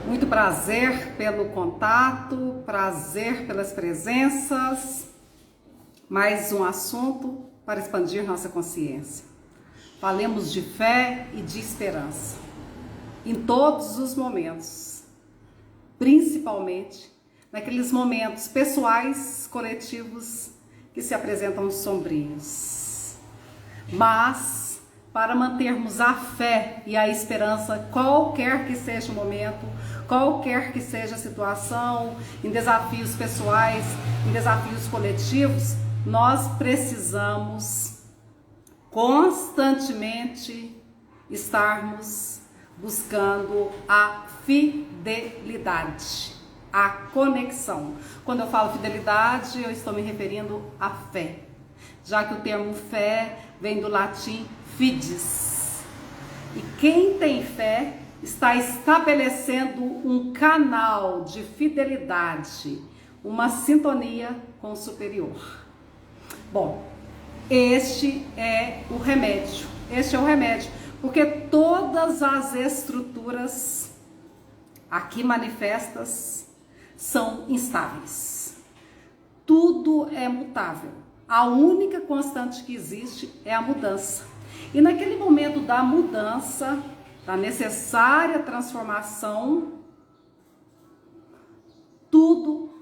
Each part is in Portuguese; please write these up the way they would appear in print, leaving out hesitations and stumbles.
Muito prazer pelo contato, prazer pelas presenças. Mais um assunto para expandir nossa consciência. Falemos de fé e de esperança. Em todos os momentos, principalmente naqueles momentos pessoais, coletivos, que se apresentam sombrios. Mas, para mantermos a fé e a esperança, qualquer que seja o momento, qualquer que seja a situação, em desafios pessoais, em desafios coletivos, nós precisamos constantemente estarmos buscando a fidelidade, a conexão. Quando eu falo fidelidade, eu estou me referindo à fé, já que o termo fé vem do latim fides. E quem tem fé está estabelecendo um canal de fidelidade, uma sintonia com o superior. Bom, este é o remédio, porque todas as estruturas aqui manifestas são instáveis. Tudo é mutável. A única constante que existe é a mudança. E naquele momento da mudança, da necessária transformação, tudo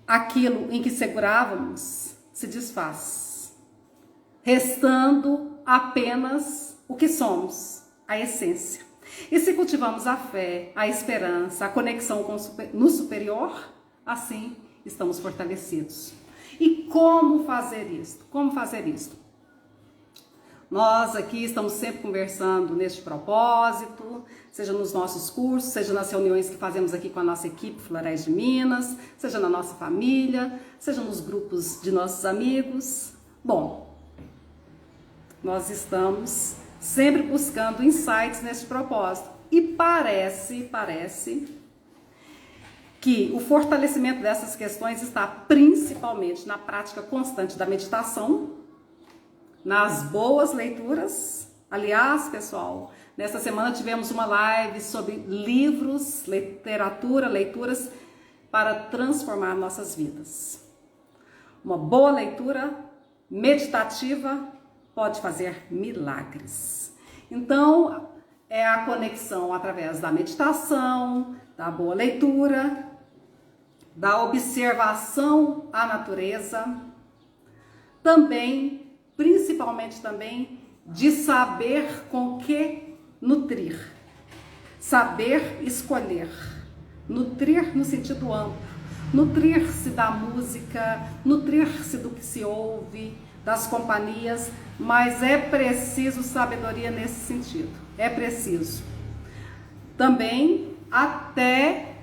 aquilo em que segurávamos se desfaz, restando apenas o que somos, a essência. E se cultivamos a fé, a esperança, a conexão no superior, assim estamos fortalecidos. E como fazer isto? Como fazer isto? Nós aqui estamos sempre conversando neste propósito, seja nos nossos cursos, seja nas reuniões que fazemos aqui com a nossa equipe Florais de Minas, seja na nossa família, seja nos grupos de nossos amigos. Bom, nós estamos sempre buscando insights neste propósito. E parece que o fortalecimento dessas questões está principalmente na prática constante da meditação, nas boas leituras. Aliás, pessoal, nesta semana tivemos uma live sobre livros, literatura, leituras para transformar nossas vidas. Uma boa leitura meditativa pode fazer milagres. Então, é a conexão através da meditação, da boa leitura, da observação à natureza, também, principalmente também, de saber com que nutrir, saber escolher, nutrir no sentido amplo, nutrir-se da música, nutrir-se do que se ouve, das companhias, mas é preciso sabedoria nesse sentido, é preciso. Também até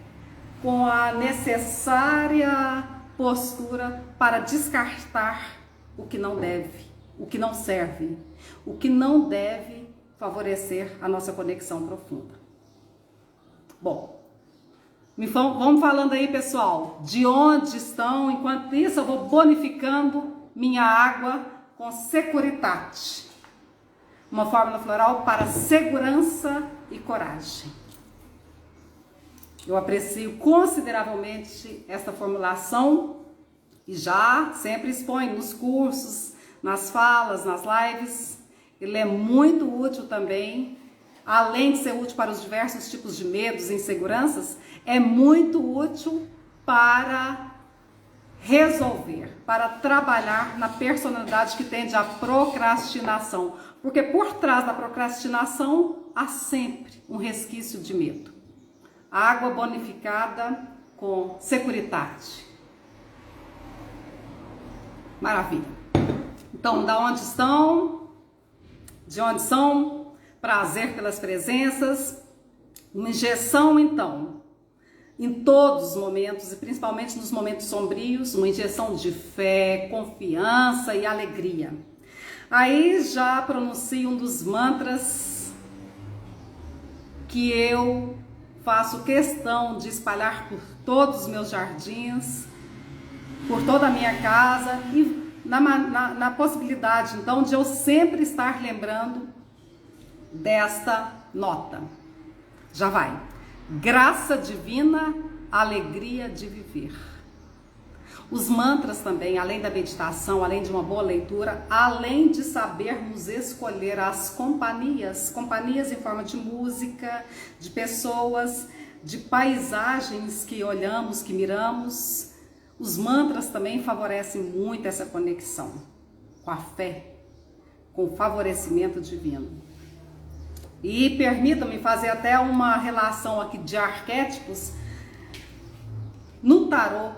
com a necessária postura para descartar o que não deve, o que não serve, o que não deve favorecer a nossa conexão profunda. Bom, vamos falando aí, pessoal, de onde estão. Enquanto isso, eu vou bonificando minha água com Securitate, uma fórmula floral para segurança e coragem. Eu aprecio consideravelmente esta formulação e já sempre exponho nos cursos, nas falas, nas lives. Ele é muito útil também, além de ser útil para os diversos tipos de medos e inseguranças, é muito útil para resolver, para trabalhar na personalidade que tende à procrastinação, porque por trás da procrastinação há sempre um resquício de medo. Água bonificada com Securitate. Maravilha. Então, da onde estão? De onde são? Prazer pelas presenças. Uma injeção, então, em todos os momentos, e principalmente nos momentos sombrios, uma injeção de fé, confiança e alegria. Aí já pronuncio um dos mantras que eu faço questão de espalhar por todos os meus jardins, por toda a minha casa e na possibilidade, então, de eu sempre estar lembrando desta nota. Já vai. graça divina, alegria de viver. Os mantras também, além da meditação, além de uma boa leitura, além de sabermos escolher as companhias em forma de música, de pessoas, de paisagens que olhamos, que miramos, os mantras também favorecem muito essa conexão com a fé, com o favorecimento divino. E permitam-me fazer até uma relação aqui de arquétipos. No tarô,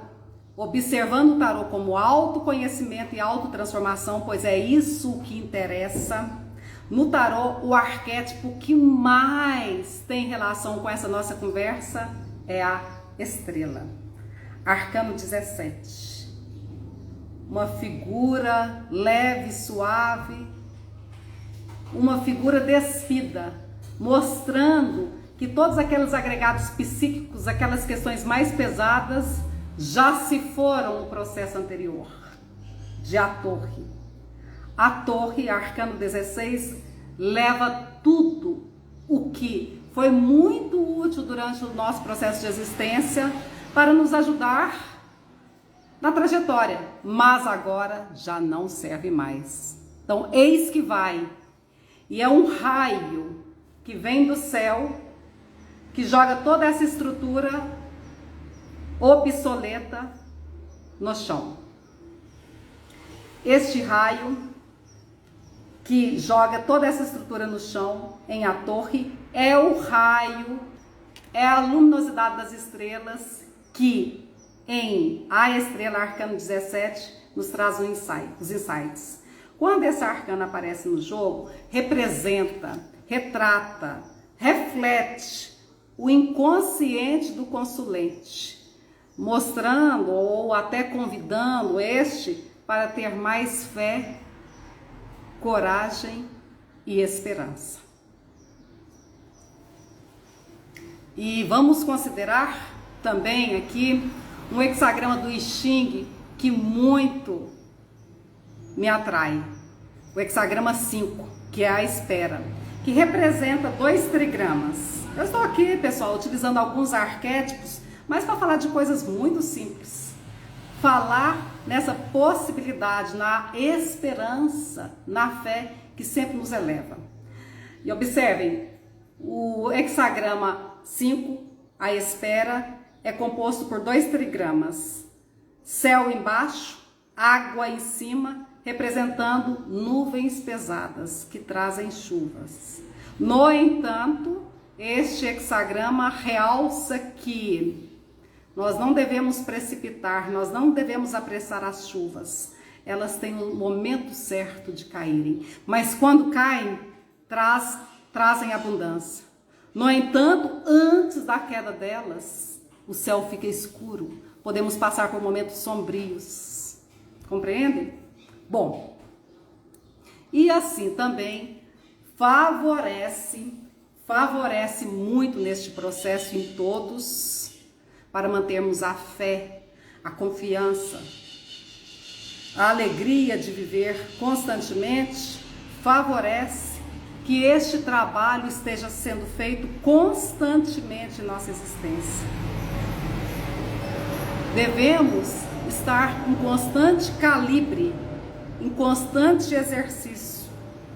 observando o tarô como autoconhecimento e autotransformação, pois é isso que interessa. No tarô, o arquétipo que mais tem relação com essa nossa conversa é a estrela. Arcano 17. Uma figura leve, suave, uma figura despida, mostrando que todos aqueles agregados psíquicos, aquelas questões mais pesadas, já se foram no processo anterior, de A Torre. A Torre, Arcano 16, leva tudo o que foi muito útil durante o nosso processo de existência para nos ajudar na trajetória, mas agora já não serve mais. Então, eis que vai, e é um raio que vem do céu, que joga toda essa estrutura obsoleta no chão. Este raio que joga toda essa estrutura no chão, em A Torre, é o raio, é a luminosidade das estrelas que em A Estrela, Arcano 17, nos traz os insights. Quando esse arcano aparece no jogo, representa, retrata, reflete o inconsciente do consulente, mostrando ou até convidando este para ter mais fé, coragem e esperança. E vamos considerar também aqui um hexagrama do I Ching que muito me atrai. O hexagrama 5, que é a espera, que representa 2 trigramas. Eu estou aqui, pessoal, utilizando alguns arquétipos, mas para falar de coisas muito simples. Falar nessa possibilidade, na esperança, na fé que sempre nos eleva. E observem, o hexagrama 5, a espera, é composto por 2 trigramas. Céu embaixo, água em cima, representando nuvens pesadas que trazem chuvas. No entanto, este hexagrama realça que nós não devemos precipitar, nós não devemos apressar as chuvas. Elas têm um momento certo de caírem, mas quando caem, trazem abundância. No entanto, antes da queda delas, o céu fica escuro. Podemos passar por momentos sombrios. Compreendem? Bom, e assim também favorece muito neste processo em todos, para mantermos a fé, a confiança, a alegria de viver constantemente, favorece que este trabalho esteja sendo feito constantemente em nossa existência. Devemos estar em constante calibre, em constante exercício.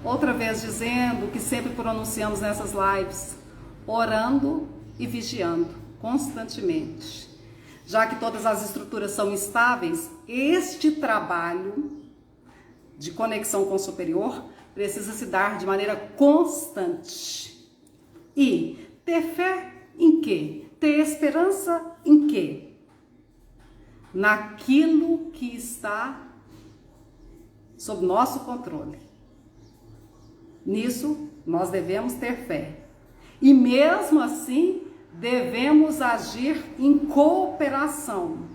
Outra vez dizendo o que sempre pronunciamos nessas lives, orando e vigiando constantemente. Já que todas as estruturas são instáveis, este trabalho de conexão com o superior precisa se dar de maneira constante. E ter fé em quê? Ter esperança em quê? Naquilo que está sob nosso controle. Nisso nós devemos ter fé. E mesmo assim, devemos agir em cooperação,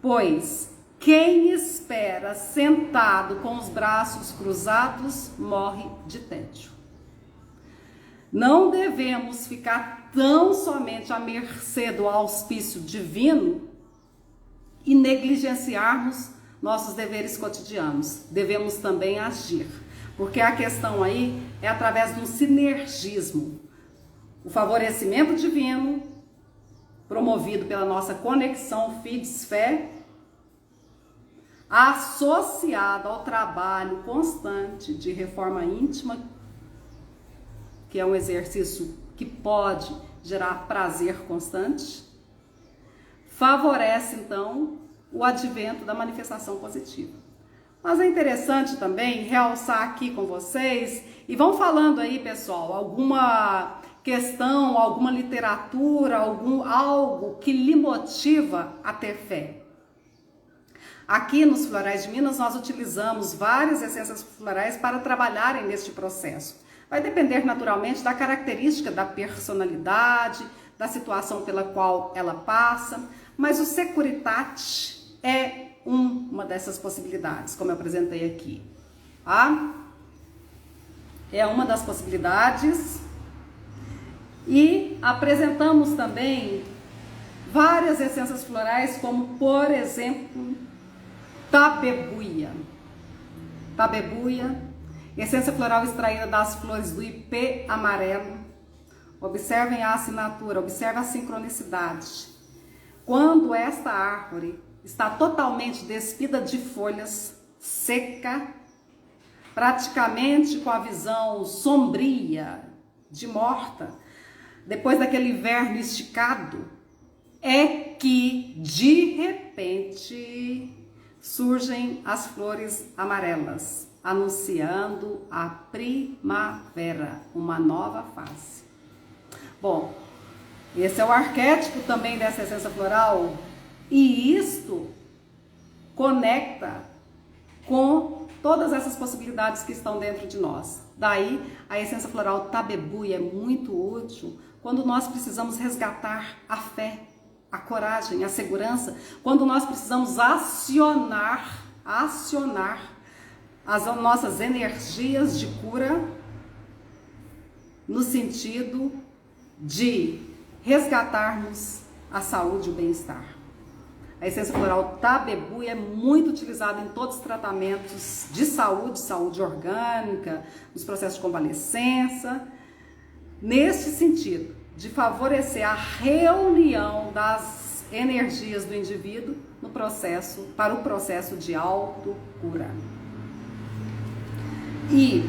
pois quem espera sentado com os braços cruzados morre de tédio. Não devemos ficar tão somente à mercê do auspício divino e negligenciarmos nossos deveres cotidianos. Devemos também agir, porque a questão aí é através de um sinergismo. O favorecimento divino promovido pela nossa conexão FIDS-Fé, associado ao trabalho constante de reforma íntima, que é um exercício que pode gerar prazer constante, favorece então o advento da manifestação positiva. Mas é interessante também realçar aqui com vocês, e vão falando aí, pessoal, alguma questão, alguma literatura, algo que lhe motiva a ter fé. Aqui nos Florais de Minas nós utilizamos várias essências florais para trabalharem neste processo. Vai depender naturalmente da característica da personalidade, da situação pela qual ela passa, mas o Securitate é uma dessas possibilidades, como eu apresentei aqui. Tá? É uma das possibilidades. E apresentamos também várias essências florais, como por exemplo, tabebuia. Tabebuia, essência floral extraída das flores do ipê amarelo. Observem a assinatura, observem a sincronicidade. Quando esta árvore está totalmente despida de folhas, seca, praticamente com a visão sombria, de morta, depois daquele inverno esticado, é que de repente surgem as flores amarelas, anunciando a primavera, uma nova fase. Bom, esse é o arquétipo também dessa essência floral, e isto conecta com todas essas possibilidades que estão dentro de nós. Daí, a essência floral tabebuia é muito útil quando nós precisamos resgatar a fé, a coragem, a segurança, quando nós precisamos acionar as nossas energias de cura no sentido de resgatarmos a saúde e o bem-estar. A essência floral tabebuia é muito utilizada em todos os tratamentos de saúde orgânica, nos processos de convalescença, neste sentido de favorecer a reunião das energias do indivíduo para o processo de autocura. E,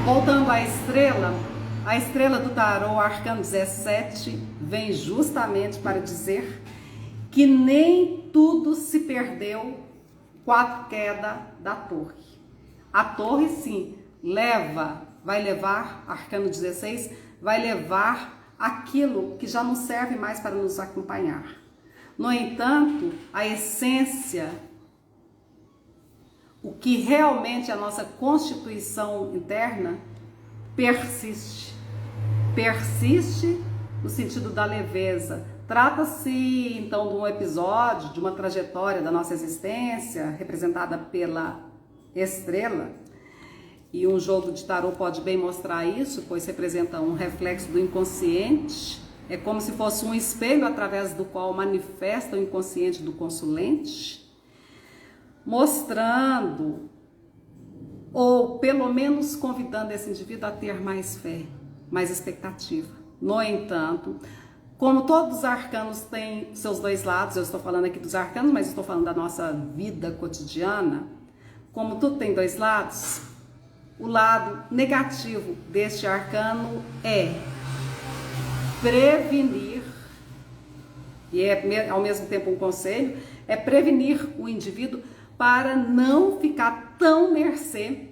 voltando à estrela do tarô, o arcano 17, vem justamente para dizer que nem tudo se perdeu com a queda da torre. A torre, sim, vai levar, arcano 16, vai levar aquilo que já não serve mais para nos acompanhar. No entanto, a essência, o que realmente é a nossa constituição interna, persiste. Persiste no sentido da leveza. Trata-se, então, de um episódio, de uma trajetória da nossa existência, representada pela estrela, e um jogo de tarô pode bem mostrar isso, pois representa um reflexo do inconsciente, é como se fosse um espelho através do qual manifesta o inconsciente do consulente, mostrando, ou pelo menos convidando esse indivíduo a ter mais fé, mais expectativa. No entanto, como todos os arcanos têm seus dois lados, eu estou falando aqui dos arcanos, mas estou falando da nossa vida cotidiana, como tudo tem dois lados, o lado negativo deste arcano é prevenir, e é ao mesmo tempo um conselho, é prevenir o indivíduo para não ficar tão mercê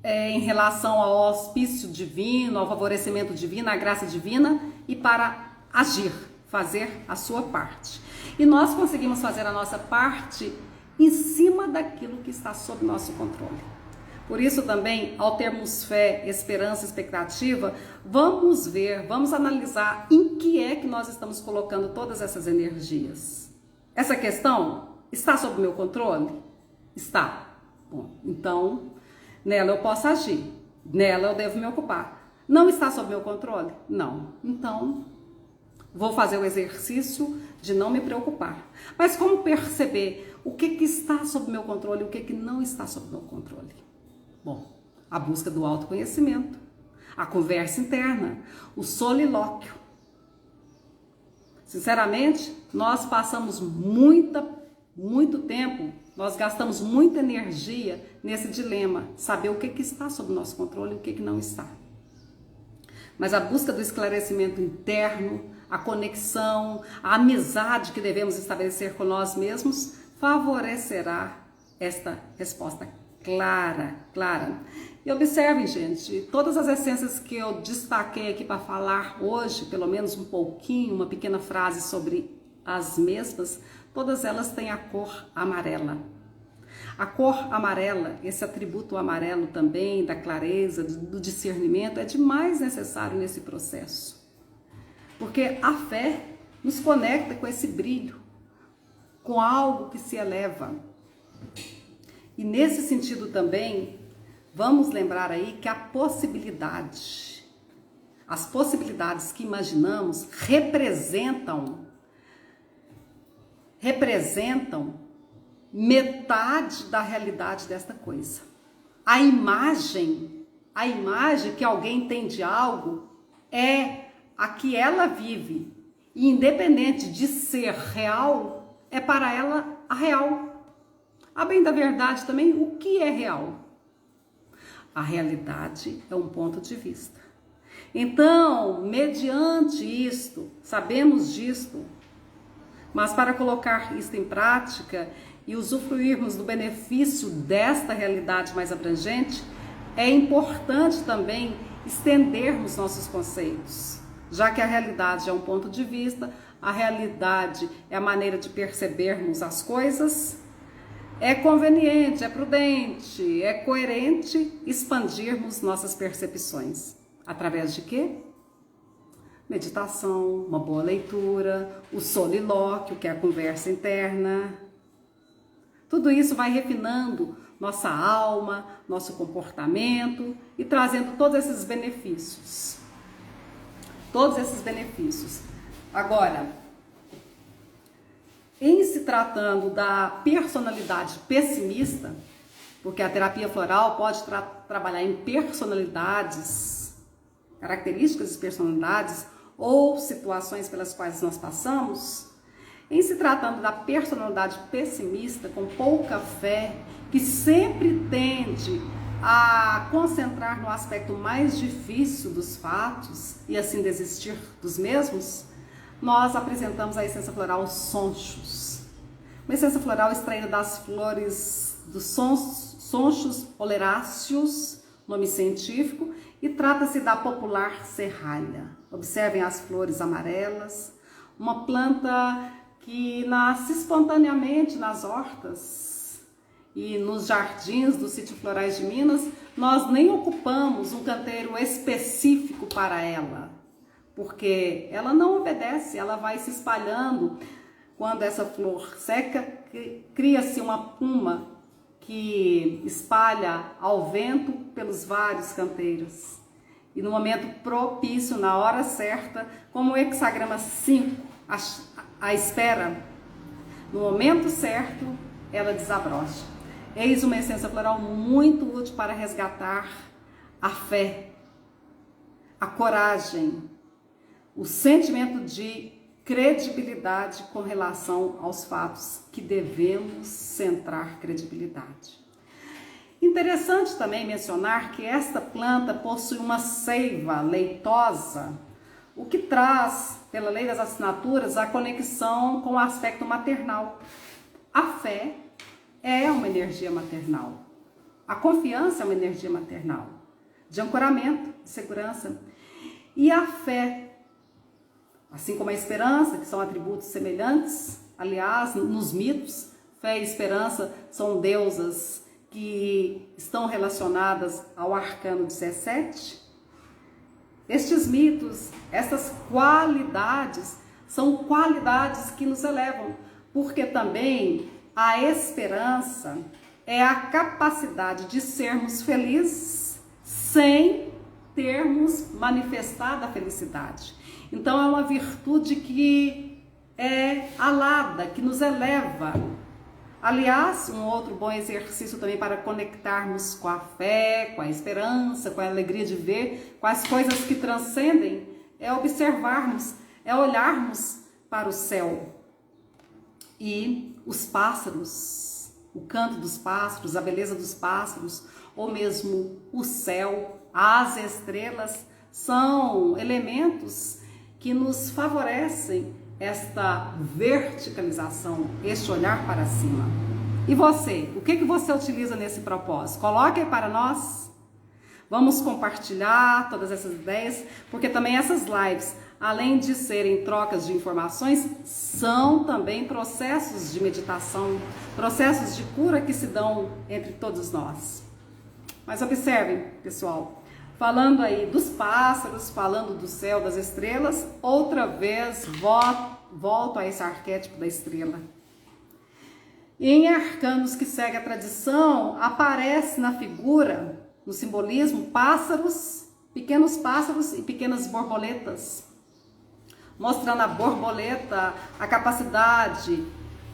em relação ao auspício divino, ao favorecimento divino, à graça divina, e para agir, fazer a sua parte. E nós conseguimos fazer a nossa parte em cima daquilo que está sob nosso controle. Por isso também, ao termos fé, esperança, expectativa, vamos analisar em que é que nós estamos colocando todas essas energias. Essa questão está sob meu controle? Está. Bom, então, nela eu posso agir, nela eu devo me ocupar. Não está sob meu controle? Não. Então, vou fazer o exercício de não me preocupar. Mas como perceber o que está sob meu controle e o que não está sob meu controle? Bom, a busca do autoconhecimento, a conversa interna, o solilóquio, Sinceramente, nós passamos muito tempo, nós gastamos muita energia nesse dilema, saber o que está sob nosso controle e o que não está. Mas a busca do esclarecimento interno, a conexão, a amizade que devemos estabelecer com nós mesmos, favorecerá esta resposta clara. E observem, gente, todas as essências que eu destaquei aqui para falar hoje, pelo menos um pouquinho, uma pequena frase sobre as mesmas, todas elas têm a cor amarela. A cor amarela, esse atributo amarelo também, da clareza, do discernimento, é demais necessário nesse processo. Porque a fé nos conecta com esse brilho, com algo que se eleva. E nesse sentido também, vamos lembrar aí que a possibilidade, as possibilidades que imaginamos representam metade da realidade desta coisa. A imagem que alguém tem de algo é a que ela vive. E independente de ser real, é para ela a real. A bem da verdade também, o que é real? A realidade é um ponto de vista. Então, mediante isto, sabemos disto, mas para colocar isto em prática e usufruirmos do benefício desta realidade mais abrangente, é importante também estendermos nossos conceitos. Já que a realidade é um ponto de vista, a realidade é a maneira de percebermos as coisas, é conveniente, é prudente, é coerente expandirmos nossas percepções. Através de quê? Meditação, uma boa leitura, o solilóquio, que é a conversa interna. Tudo isso vai refinando nossa alma, nosso comportamento e trazendo todos esses benefícios. Agora, em se tratando da personalidade pessimista, porque a terapia floral pode trabalhar em personalidades, características de personalidades ou situações pelas quais nós passamos, em se tratando da personalidade pessimista, com pouca fé, que sempre tende a concentrar no aspecto mais difícil dos fatos e assim desistir dos mesmos, nós apresentamos a essência floral Sonchus. Uma essência floral extraída das flores dos Sonchus oleraceus, nome científico, e trata-se da popular serralha. Observem as flores amarelas, uma planta que nasce espontaneamente nas hortas e nos jardins dos sítios florais de Minas. Nós nem ocupamos um canteiro específico para ela, porque ela não obedece, ela vai se espalhando. Quando essa flor seca, cria-se uma puma que espalha ao vento pelos vários canteiros. E no momento propício, na hora certa, como o hexagrama 5, a espera, no momento certo, ela desabrocha. Eis uma essência floral muito útil para resgatar a fé, a coragem, o sentimento de credibilidade com relação aos fatos que devemos centrar credibilidade. Interessante também mencionar que esta planta possui uma seiva leitosa, o que traz, pela lei das assinaturas, a conexão com o aspecto maternal. A fé é uma energia maternal. A confiança é uma energia maternal, de ancoramento, de segurança. E a fé, assim como a esperança, que são atributos semelhantes, aliás, nos mitos, fé e esperança são deusas que estão relacionadas ao arcano 17. Estes mitos, essas qualidades, são qualidades que nos elevam, porque também a esperança é a capacidade de sermos felizes sem termos manifestado a felicidade. Então é uma virtude que é alada, que nos eleva. Aliás, um outro bom exercício também para conectarmos com a fé, com a esperança, com a alegria de ver, com as coisas que transcendem, é observarmos, é olharmos para o céu e os pássaros, o canto dos pássaros, a beleza dos pássaros, ou mesmo o céu, as estrelas, são elementos que nos favorecem esta verticalização, este olhar para cima. E você, o que você utiliza nesse propósito? Coloque aí para nós. Vamos compartilhar todas essas ideias, porque também essas lives, além de serem trocas de informações, são também processos de meditação, processos de cura que se dão entre todos nós. Mas observem, pessoal, falando aí dos pássaros, falando do céu, das estrelas, outra vez volto a esse arquétipo da estrela. Em arcanos que segue a tradição, aparece na figura, no simbolismo, pequenos pássaros e pequenas borboletas, mostrando a borboleta, a capacidade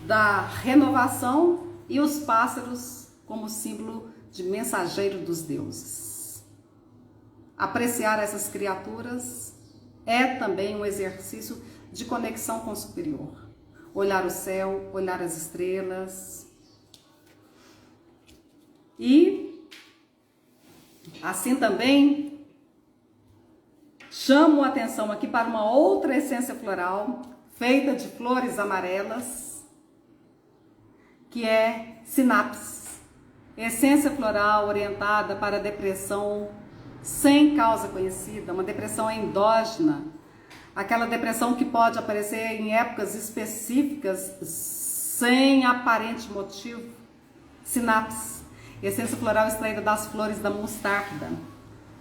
da renovação, e os pássaros como símbolo de mensageiro dos deuses. Apreciar essas criaturas é também um exercício de conexão com o superior. Olhar o céu, olhar as estrelas. E assim também chamo a atenção aqui para uma outra essência floral feita de flores amarelas, que é sinapse. Essência floral orientada para a depressão sem causa conhecida, uma depressão endógena, aquela depressão que pode aparecer em épocas específicas sem aparente motivo. Sinapse, essência floral extraída das flores da mostarda.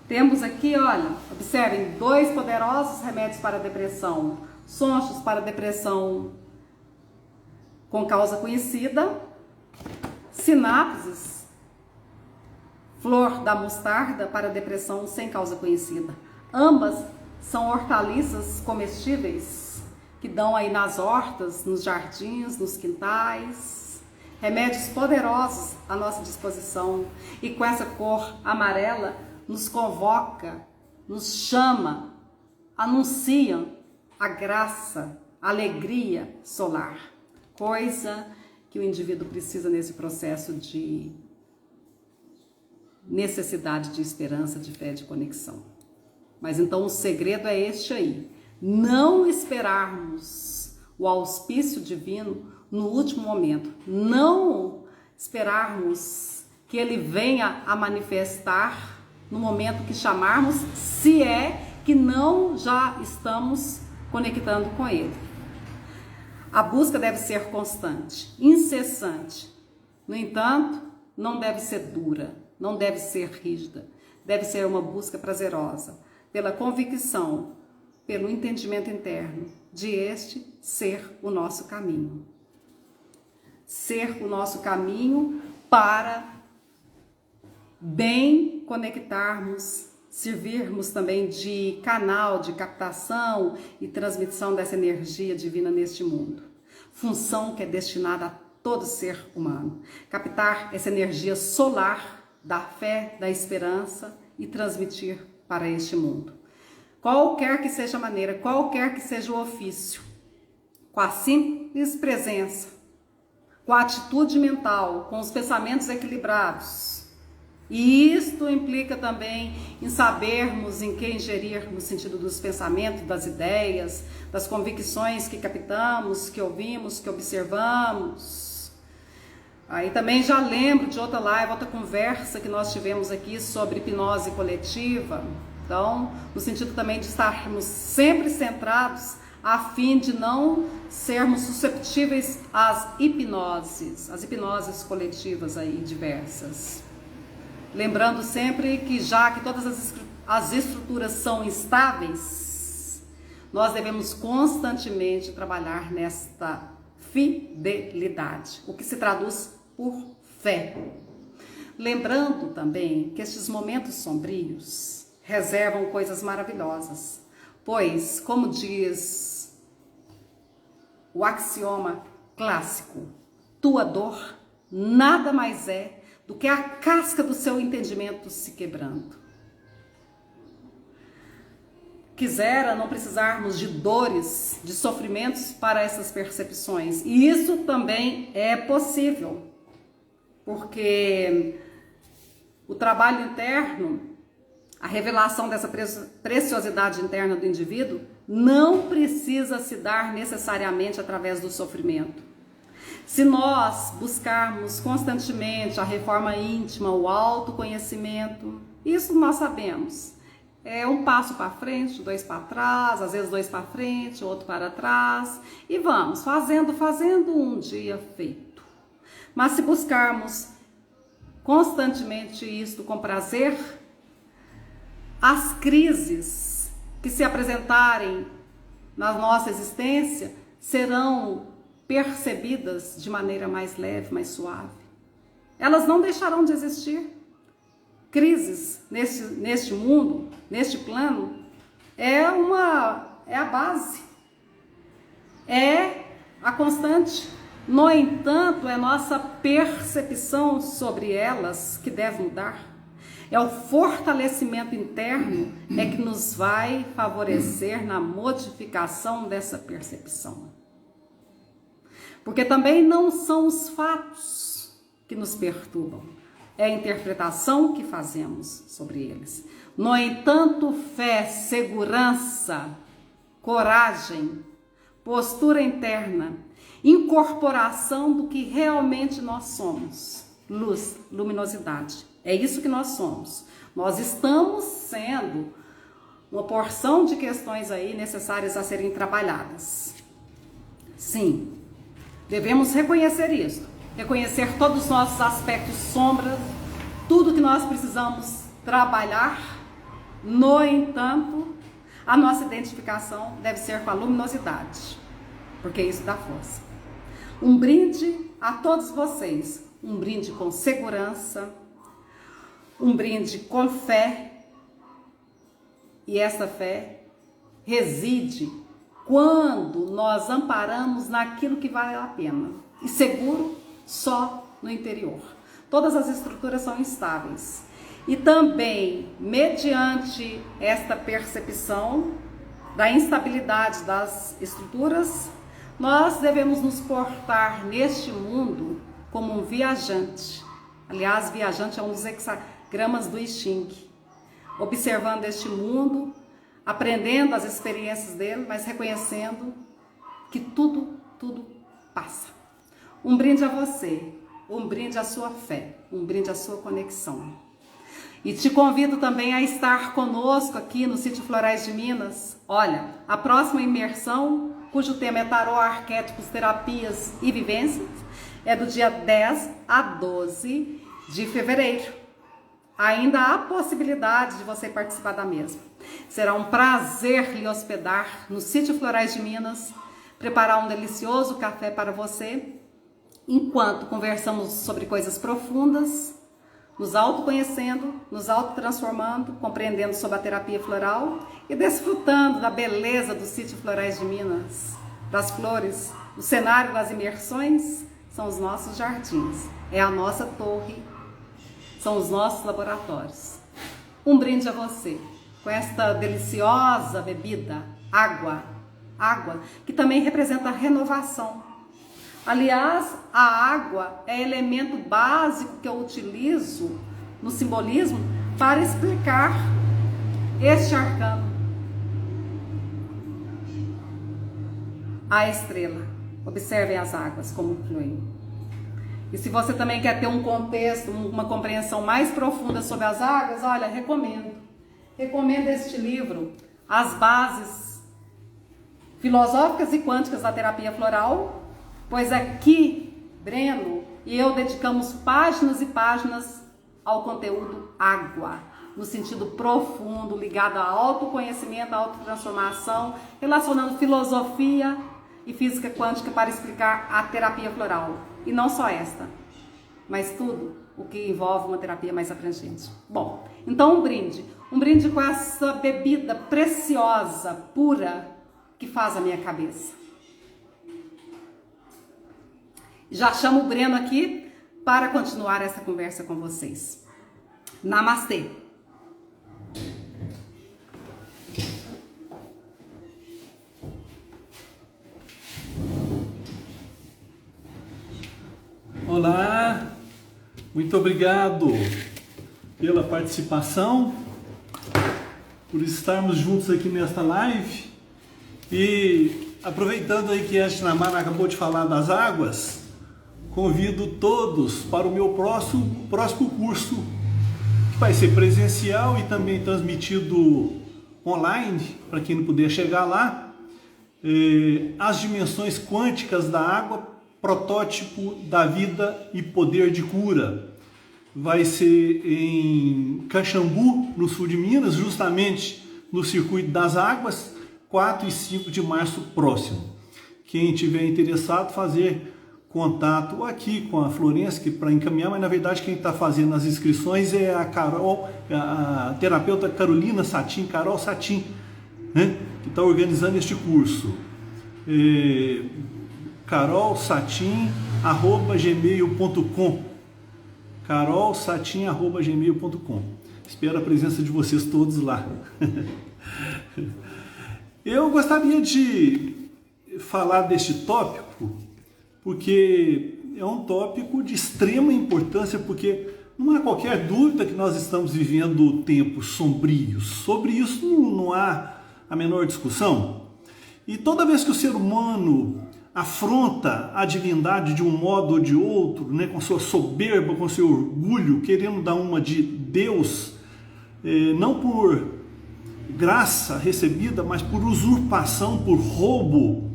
Temos aqui, olha, observem, 2 poderosos remédios para a depressão. Sonchos para a depressão com causa conhecida, sinapses, flor da mostarda para a depressão sem causa conhecida. Ambas são hortaliças comestíveis que dão aí nas hortas, nos jardins, nos quintais. Remédios poderosos à nossa disposição, e com essa cor amarela nos convoca, nos chama, anuncia a graça, a alegria solar, coisa que o indivíduo precisa nesse processo de necessidade de esperança, de fé, de conexão. Mas então o segredo é este aí, não esperarmos o auspício divino no último momento, não esperarmos que ele venha a manifestar no momento que chamarmos, se é que não já estamos conectando com ele. A busca deve ser constante, incessante. No entanto, não deve ser dura, não deve ser rígida, deve ser uma busca prazerosa, pela convicção, pelo entendimento interno de este ser o nosso caminho. Ser o nosso caminho para bem conectarmos, servirmos também de canal de captação e transmissão dessa energia divina neste mundo. Função que é destinada a todo ser humano. Captar essa energia solar da fé, da esperança e transmitir para este mundo. Qualquer que seja a maneira, qualquer que seja o ofício, com a simples presença, com a atitude mental, com os pensamentos equilibrados. E isto implica também em sabermos em que ingerir no sentido dos pensamentos, das ideias, das convicções que captamos, que ouvimos, que observamos. Aí também já lembro de outra live, outra conversa que nós tivemos aqui sobre hipnose coletiva. Então, no sentido também de estarmos sempre centrados a fim de não sermos susceptíveis às hipnoses, as hipnoses coletivas aí diversas. Lembrando sempre que já que todas as estruturas são instáveis, nós devemos constantemente trabalhar nesta fidelidade, o que se traduz por fé. Lembrando também que estes momentos sombrios reservam coisas maravilhosas, pois, como diz o axioma clássico, tua dor nada mais é do que a casca do seu entendimento se quebrando. quisera não precisarmos de dores, de sofrimentos para essas percepções. E isso também é possível, porque o trabalho interno, a revelação dessa preciosidade interna do indivíduo, não precisa se dar necessariamente através do sofrimento. Se nós buscarmos constantemente a reforma íntima, o autoconhecimento, isso nós sabemos. É um passo para frente, dois para trás, às vezes dois para frente, outro para trás. E vamos fazendo um dia feito. Mas se buscarmos constantemente isto com prazer, as crises que se apresentarem na nossa existência serão percebidas de maneira mais leve, mais suave. Elas não deixarão de existir. Crises neste mundo, neste plano, é a base, é a constante. No entanto, é nossa percepção sobre elas que deve mudar. É o fortalecimento interno que nos vai favorecer na modificação dessa percepção. Porque também não são os fatos que nos perturbam, é a interpretação que fazemos sobre eles. No entanto, fé, segurança, coragem, postura interna, incorporação do que realmente nós somos, luz, luminosidade. É isso que nós somos. Nós estamos sendo uma porção de questões aí necessárias a serem trabalhadas. Sim, devemos reconhecer isso. Reconhecer todos os nossos aspectos sombras, tudo que nós precisamos trabalhar. No entanto, a nossa identificação deve ser com a luminosidade, porque isso dá força. Um brinde a todos vocês, um brinde com segurança, um brinde com fé, e essa fé reside quando nós amparamos naquilo que vale a pena, e seguro só no interior. Todas as estruturas são instáveis. E também, mediante esta percepção da instabilidade das estruturas, nós devemos nos portar neste mundo como um viajante. Aliás, viajante é um dos hexagramas do I Ching. Observando este mundo, aprendendo as experiências dele, mas reconhecendo que tudo passa. Um brinde a você, um brinde à sua fé, um brinde à sua conexão. E te convido também a estar conosco aqui no Sítio Florais de Minas. Olha, a próxima imersão, cujo tema é Tarô, Arquétipos, Terapias e Vivências, é do dia 10 a 12 de fevereiro. Ainda há possibilidade de você participar da mesma. Será um prazer lhe hospedar no Sítio Florais de Minas, preparar um delicioso café para você, enquanto conversamos sobre coisas profundas, nos autoconhecendo, nos autotransformando, compreendendo sobre a terapia floral e desfrutando da beleza do Sítio Florais de Minas, das flores. O cenário das imersões são os nossos jardins, é a nossa torre, são os nossos laboratórios. Um brinde a você com esta deliciosa bebida, água, que também representa a renovação. Aliás, a água é elemento básico que eu utilizo no simbolismo para explicar este arcano. A estrela. Observem as águas como fluem. E se você também quer ter um contexto, uma compreensão mais profunda sobre as águas, olha, recomendo. Recomendo este livro, As Bases Filosóficas e Quânticas da Terapia Floral, pois aqui, Breno e eu dedicamos páginas e páginas ao conteúdo água, no sentido profundo, ligado ao autoconhecimento, à autotransformação, relacionando filosofia e física quântica para explicar a terapia floral. E não só esta, mas tudo o que envolve uma terapia mais abrangente. Bom, então um brinde com essa bebida preciosa, pura, que faz a minha cabeça. Já chamo o Breno aqui para continuar essa conversa com vocês. Namastê! Olá, muito obrigado pela participação, por estarmos juntos aqui nesta live. E aproveitando aí que a Shinamara acabou de falar das águas, convido todos para o meu próximo curso, que vai ser presencial e também transmitido online, para quem não puder chegar lá. As dimensões quânticas da água, protótipo da vida e poder de cura. Vai ser em Caxambu, no sul de Minas, justamente no Circuito das Águas, 4 e 5 de março próximo. Quem tiver interessado, fazer contato aqui com a Florência para encaminhar, mas na verdade quem está fazendo as inscrições é a Carol, a terapeuta Carolina Satin, Carol Satin, né, que está organizando este curso. carolsatin@gmail.com, carolsatin@gmail.com. Espero a presença de vocês todos lá. Eu gostaria de falar deste tópico porque é um tópico de extrema importância, porque não há qualquer dúvida que nós estamos vivendo tempos sombrios. Sobre isso não há a menor discussão. E toda vez que o ser humano afronta a divindade de um modo ou de outro, né, com sua soberba, com seu orgulho, querendo dar uma de Deus, não por graça recebida, mas por usurpação, por roubo,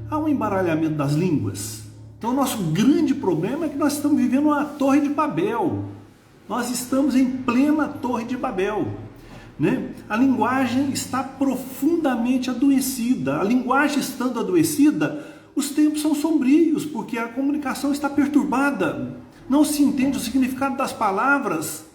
há um embaralhamento das línguas. Então, o nosso grande problema é que nós estamos vivendo uma Torre de Babel. Nós estamos em plena Torre de Babel, né? A linguagem está profundamente adoecida. A linguagem estando adoecida, os tempos são sombrios, porque a comunicação está perturbada. Não se entende o significado das palavras.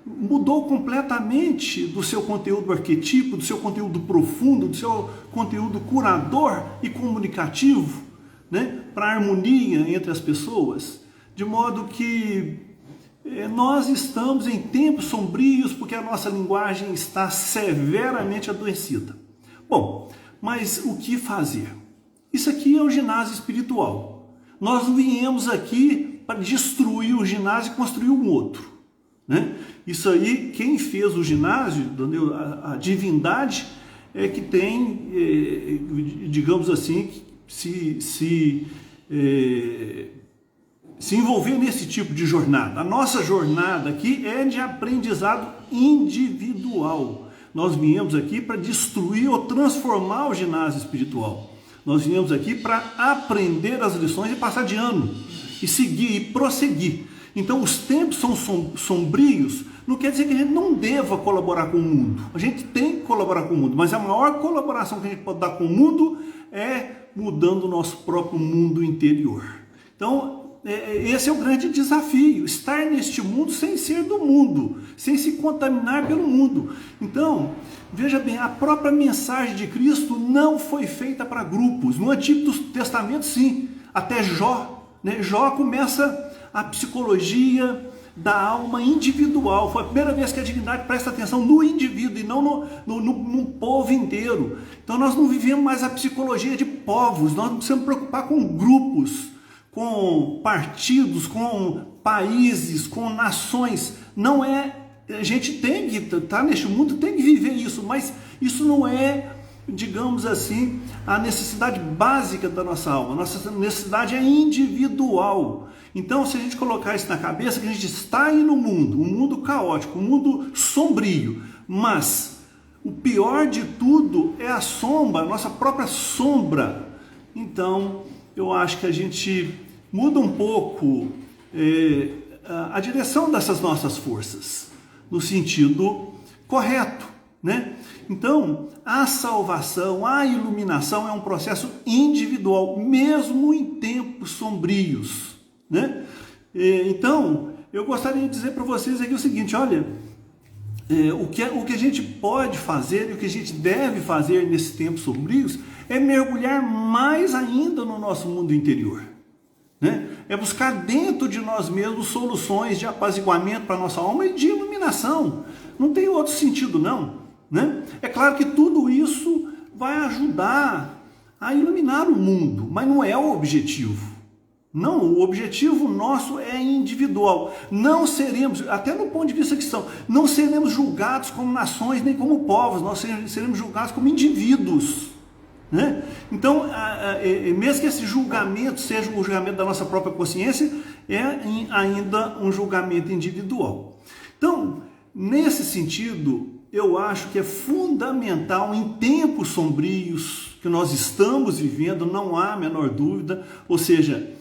Mudou completamente do seu conteúdo arquetípico, do seu conteúdo profundo, do seu conteúdo curador e comunicativo, né, para a harmonia entre as pessoas, de modo que nós estamos em tempos sombrios porque a nossa linguagem está severamente adoecida. Bom, mas o que fazer? Isso aqui é o ginásio espiritual. Nós não viemos aqui para destruir o ginásio e construir um outro, né? Isso aí, quem fez o ginásio, a divindade, é que tem, digamos assim, se envolver nesse tipo de jornada. A nossa jornada aqui é de aprendizado individual. Nós viemos aqui para destruir ou transformar o ginásio espiritual. Nós viemos aqui para aprender as lições e passar de ano, e seguir, e prosseguir. Então, os tempos são sombrios, não quer dizer que a gente não deva colaborar com o mundo. A gente tem que colaborar com o mundo, mas a maior colaboração que a gente pode dar com o mundo é mudando o nosso próprio mundo interior. Então, esse é o grande desafio, estar neste mundo sem ser do mundo, sem se contaminar pelo mundo. Então, veja bem, a própria mensagem de Cristo não foi feita para grupos. No Antigo Testamento, sim, até Jó, né? Jó começa a psicologia da alma individual. Foi a primeira vez que a divindade presta atenção no indivíduo e não no povo inteiro. Então nós não vivemos mais a psicologia de povos, nós não precisamos preocupar com grupos, com partidos, com países, com nações. Não é, a gente tem que estar neste mundo, tem que viver isso, mas isso não é, digamos assim, a necessidade básica da nossa alma. Nossa necessidade é individual. Então, se a gente colocar isso na cabeça, que a gente está aí no mundo, um mundo caótico, um mundo sombrio, mas o pior de tudo é a sombra, a nossa própria sombra. Então, eu acho que a gente muda um pouco a direção dessas nossas forças, no sentido correto, né? Então, a salvação, a iluminação é um processo individual, mesmo em tempos sombrios, né? Então, eu gostaria de dizer para vocês aqui o seguinte, olha, o que a gente pode fazer e o que a gente deve fazer nesses tempos sombrios é mergulhar mais ainda no nosso mundo interior, né? É buscar dentro de nós mesmos soluções de apaziguamento para a nossa alma e de iluminação. Não tem outro sentido não, né? É claro que tudo isso vai ajudar a iluminar o mundo, mas não é o objetivo. Não, o objetivo nosso é individual. Não seremos, até no ponto de vista cristão, não seremos julgados como nações nem como povos, nós seremos julgados como indivíduos. Né? Então, mesmo que esse julgamento seja um julgamento da nossa própria consciência, é ainda um julgamento individual. Então, nesse sentido, eu acho que é fundamental em tempos sombrios que nós estamos vivendo, não há a menor dúvida, ou seja,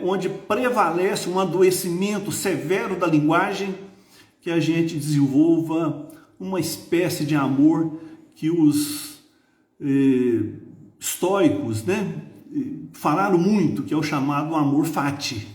onde prevalece um adoecimento severo da linguagem, que a gente desenvolva uma espécie de amor que os estoicos, né, falaram muito, que é o chamado amor fati.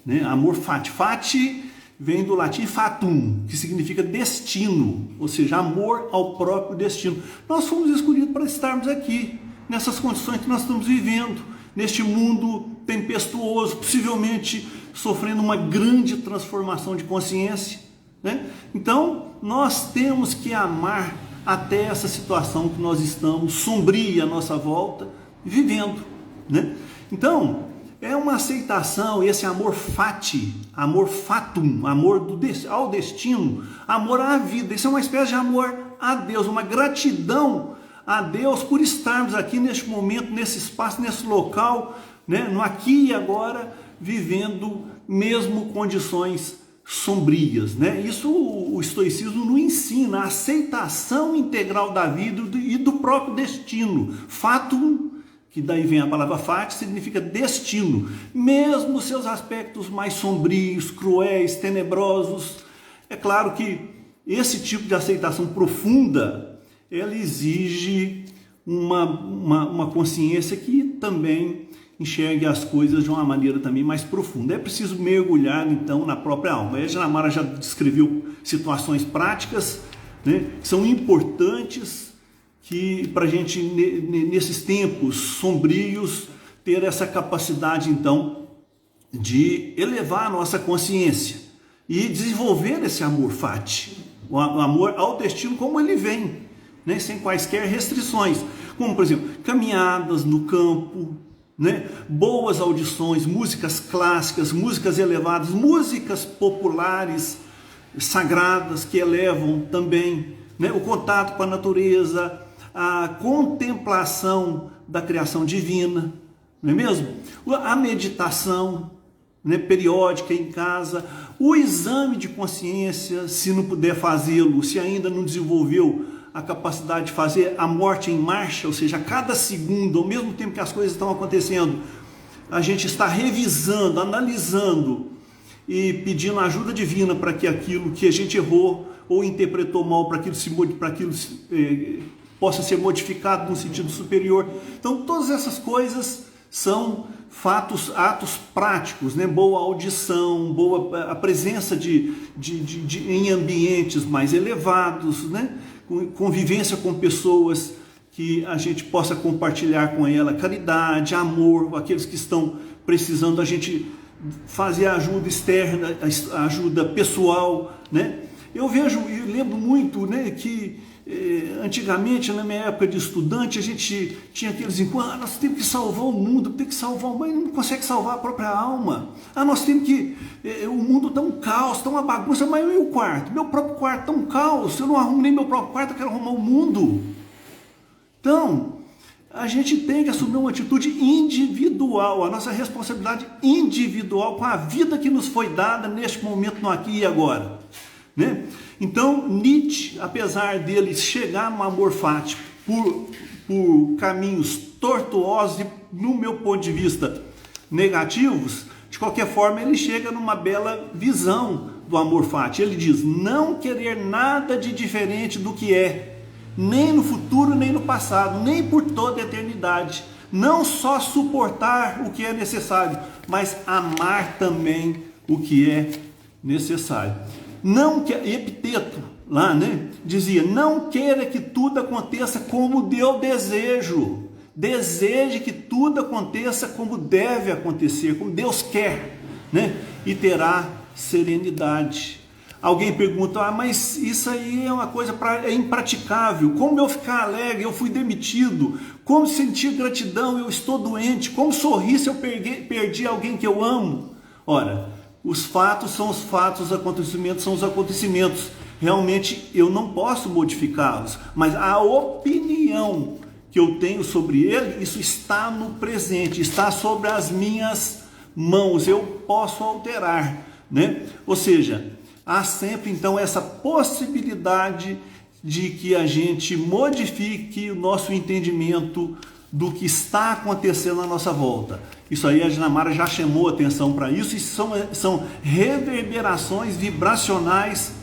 Né? Amor fati. Fati vem do latim fatum, que significa destino, ou seja, amor ao próprio destino. Nós fomos escolhidos para estarmos aqui, nessas condições que nós estamos vivendo, neste mundo tempestuoso, possivelmente sofrendo uma grande transformação de consciência. Né? Então, nós temos que amar até essa situação que nós estamos, sombria à nossa volta, vivendo. Né? Então, é uma aceitação, esse amor fati, amor fatum, amor ao destino, amor à vida. Isso é uma espécie de amor a Deus, uma gratidão a Deus por estarmos aqui neste momento, nesse espaço, nesse local, né, no aqui e agora, vivendo mesmo condições sombrias. Né? Isso o estoicismo nos ensina, a aceitação integral da vida e do próprio destino. Fatum, que daí vem a palavra fati, significa destino. Mesmo seus aspectos mais sombrios, cruéis, tenebrosos. É claro que esse tipo de aceitação profunda, ela exige uma consciência que também enxergue as coisas de uma maneira também mais profunda. É preciso mergulhar, então, na própria alma. A Janamara já descreveu situações práticas, né, que são importantes para a gente, nesses tempos sombrios, ter essa capacidade, então, de elevar a nossa consciência e desenvolver esse amor fati, o amor ao destino como ele vem, né, sem quaisquer restrições, como, por exemplo, caminhadas no campo, né, boas audições, músicas clássicas, músicas elevadas, músicas populares, sagradas, que elevam também, né, o contato com a natureza, a contemplação da criação divina, não é mesmo? A meditação, né, periódica em casa, o exame de consciência, se não puder fazê-lo, se ainda não desenvolveu a capacidade de fazer a morte em marcha, ou seja, a cada segundo, ao mesmo tempo que as coisas estão acontecendo, a gente está revisando, analisando e pedindo ajuda divina para que aquilo que a gente errou ou interpretou mal, para aquilo possa ser modificado no sentido superior. Então, todas essas coisas são atos práticos, né? Boa audição, a presença em ambientes mais elevados, né? Convivência com pessoas que a gente possa compartilhar com ela caridade, amor, aqueles que estão precisando, a gente fazer a ajuda externa, a ajuda pessoal, né? Eu lembro muito, né, que antigamente, na minha época de estudante, a gente tinha aqueles encontros, nós temos que salvar o mundo, tem que salvar o mundo, mas não consegue salvar a própria alma. Nós temos que, o mundo está um caos, está uma bagunça, mas e o quarto? Meu próprio quarto está um caos, eu não arrumo nem meu próprio quarto, eu quero arrumar o mundo. Então, a gente tem que assumir uma atitude individual, a nossa responsabilidade individual com a vida que nos foi dada neste momento, no aqui e agora. Né? Então, Nietzsche, apesar dele chegar no amor fati por caminhos tortuosos e, no meu ponto de vista, negativos, de qualquer forma, ele chega numa bela visão do amor fati. Ele diz, não querer nada de diferente do que é, nem no futuro, nem no passado, nem por toda a eternidade. Não só suportar o que é necessário, mas amar também o que é necessário. Não que Epiteto lá, né, dizia, não queira que tudo aconteça como deu desejo. Deseje que tudo aconteça como deve acontecer, como Deus quer, né? E terá serenidade. Alguém pergunta, mas isso aí é uma coisa é impraticável. Como eu ficar alegre? Eu fui demitido. Como sentir gratidão? Eu estou doente. Como sorrir se eu perdi alguém que eu amo? Ora, os fatos são os fatos, os acontecimentos são os acontecimentos. Realmente eu não posso modificá-los, mas a opinião que eu tenho sobre ele, isso está no presente, está sobre as minhas mãos, eu posso alterar, né? Ou seja, há sempre então essa possibilidade de que a gente modifique o nosso entendimento do que está acontecendo na nossa volta. Isso aí a Dinamara já chamou atenção para isso, e são reverberações vibracionais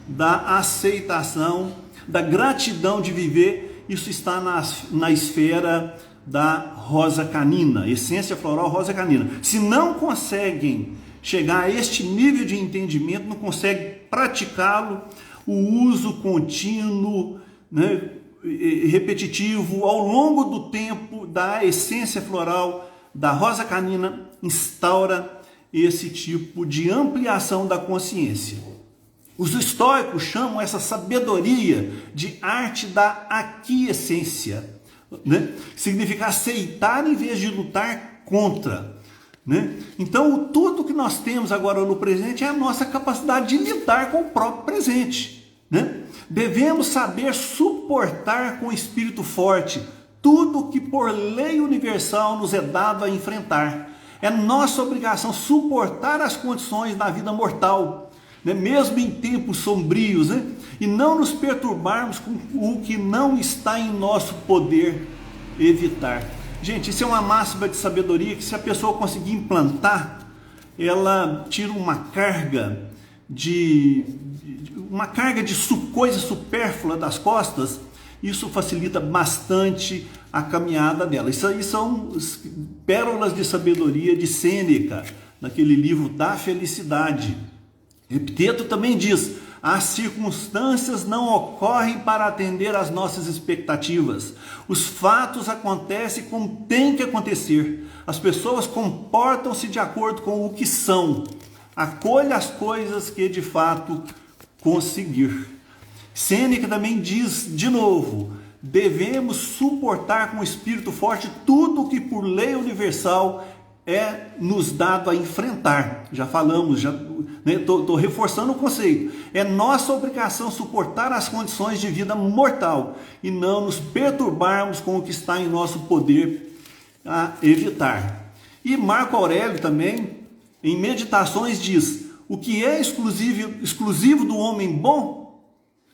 da aceitação, da gratidão de viver. Isso está na esfera da rosa canina, essência floral rosa canina. Se não conseguem chegar a este nível de entendimento, não conseguem praticá-lo, o uso contínuo, né, repetitivo, ao longo do tempo, da essência floral da rosa canina, instaura esse tipo de ampliação da consciência. Os estoicos chamam essa sabedoria de arte da aquiescência, né? Significa aceitar em vez de lutar contra, né? Então, tudo que nós temos agora no presente é a nossa capacidade de lidar com o próprio presente, né? Devemos saber suportar com espírito forte tudo que por lei universal nos é dado a enfrentar. É nossa obrigação suportar as condições da vida mortal, né? Mesmo em tempos sombrios, né? E não nos perturbarmos com o que não está em nosso poder evitar. Gente, isso é uma máxima de sabedoria que, se a pessoa conseguir implantar, ela tira uma carga de coisa supérflua das costas. Isso facilita bastante a caminhada dela. Isso aí são pérolas de sabedoria de Sêneca, naquele livro da felicidade. Epiteto também diz: as circunstâncias não ocorrem para atender às nossas expectativas. Os fatos acontecem como tem que acontecer. As pessoas comportam-se de acordo com o que são. Acolha as coisas que de fato conseguir. Sêneca também diz de novo: devemos suportar com espírito forte tudo que por lei universal é nos dado a enfrentar. Já falamos, estou reforçando o conceito. É nossa obrigação suportar as condições de vida mortal e não nos perturbarmos com o que está em nosso poder a evitar. E Marco Aurélio também, em Meditações, diz: o que é exclusivo do homem bom?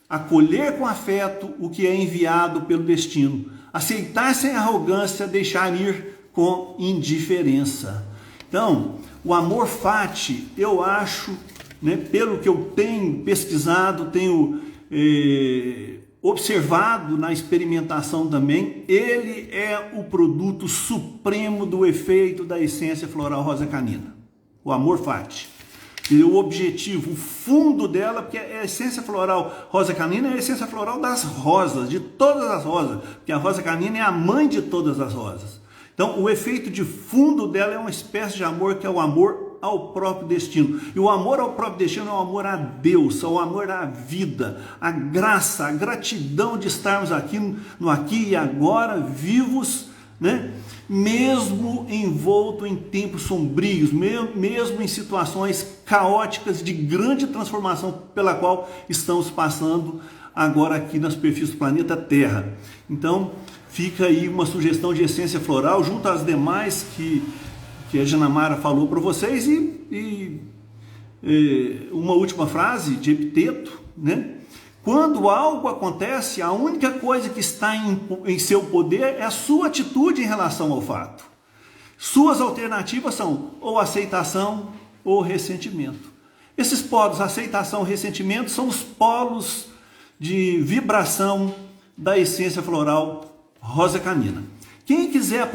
Acolher com afeto o que é enviado pelo destino, aceitar sem arrogância, deixar ir com indiferença. Então, o amor fati, eu acho, né, pelo que eu tenho pesquisado, tenho observado na experimentação também, ele é o produto supremo do efeito da essência floral rosa canina, o amor fati. E o objetivo, o fundo dela, porque a essência floral rosa canina é a essência floral das rosas, de todas as rosas, porque a rosa canina é a mãe de todas as rosas. Então, o efeito de fundo dela é uma espécie de amor que é o amor ao próprio destino. E o amor ao próprio destino é o amor a Deus, é o amor à vida, a graça, a gratidão de estarmos aqui, no aqui e agora, vivos, né? Mesmo envolto em tempos sombrios, mesmo em situações caóticas de grande transformação pela qual estamos passando agora aqui na superfície do planeta Terra. Então, fica aí uma sugestão de essência floral, junto às demais que a Dinamara falou para vocês, e uma última frase de Epiteto, né? Quando algo acontece, a única coisa que está em seu poder é a sua atitude em relação ao fato. Suas alternativas são ou aceitação ou ressentimento. Esses polos, aceitação e ressentimento, são os polos de vibração da essência floral rosa canina. Quem quiser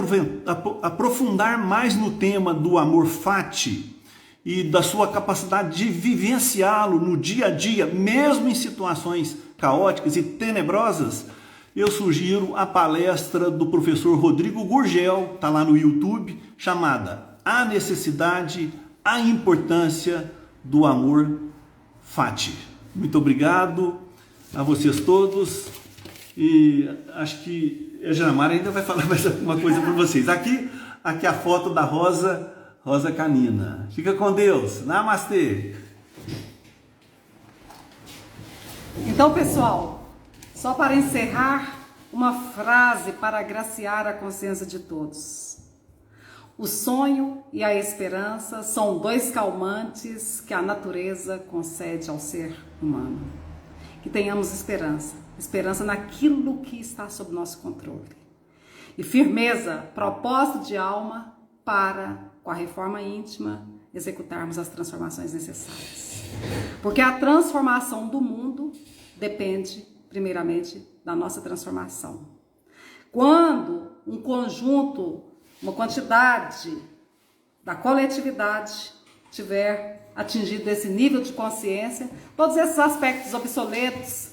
aprofundar mais no tema do amor fati e da sua capacidade de vivenciá-lo no dia a dia, mesmo em situações caóticas e tenebrosas, eu sugiro a palestra do professor Rodrigo Gurgel, está lá no YouTube, chamada A Necessidade, a Importância do Amor Fati. Muito obrigado a vocês todos, e acho que A Janamara ainda vai falar mais alguma coisa para vocês. Aqui a foto da Rosa Canina. Fica com Deus. Namastê. Então, pessoal, só para encerrar, uma frase para agraciar a consciência de todos. O sonho e a esperança são dois calmantes que a natureza concede ao ser humano. Que tenhamos esperança naquilo que está sob nosso controle. E firmeza, propósito de alma para, com a reforma íntima, executarmos as transformações necessárias. Porque a transformação do mundo depende, primeiramente, da nossa transformação. Quando um conjunto, uma quantidade da coletividade tiver atingido esse nível de consciência, todos esses aspectos obsoletos,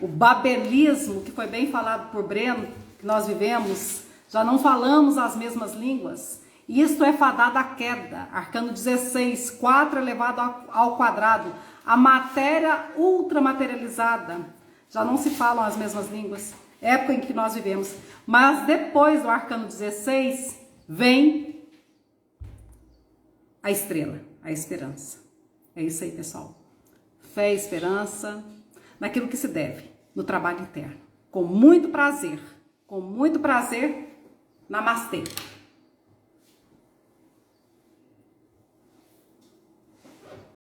o babelismo, que foi bem falado por Breno, que nós vivemos, já não falamos as mesmas línguas, e isto é fadado à queda. Arcano 16, 4 elevado ao quadrado, a matéria ultramaterializada, já não se falam as mesmas línguas, época em que nós vivemos. Mas depois do arcano 16, vem a estrela, a esperança. É isso aí, pessoal. Fé e esperança naquilo que se deve, no trabalho interno. Com muito prazer, namastê.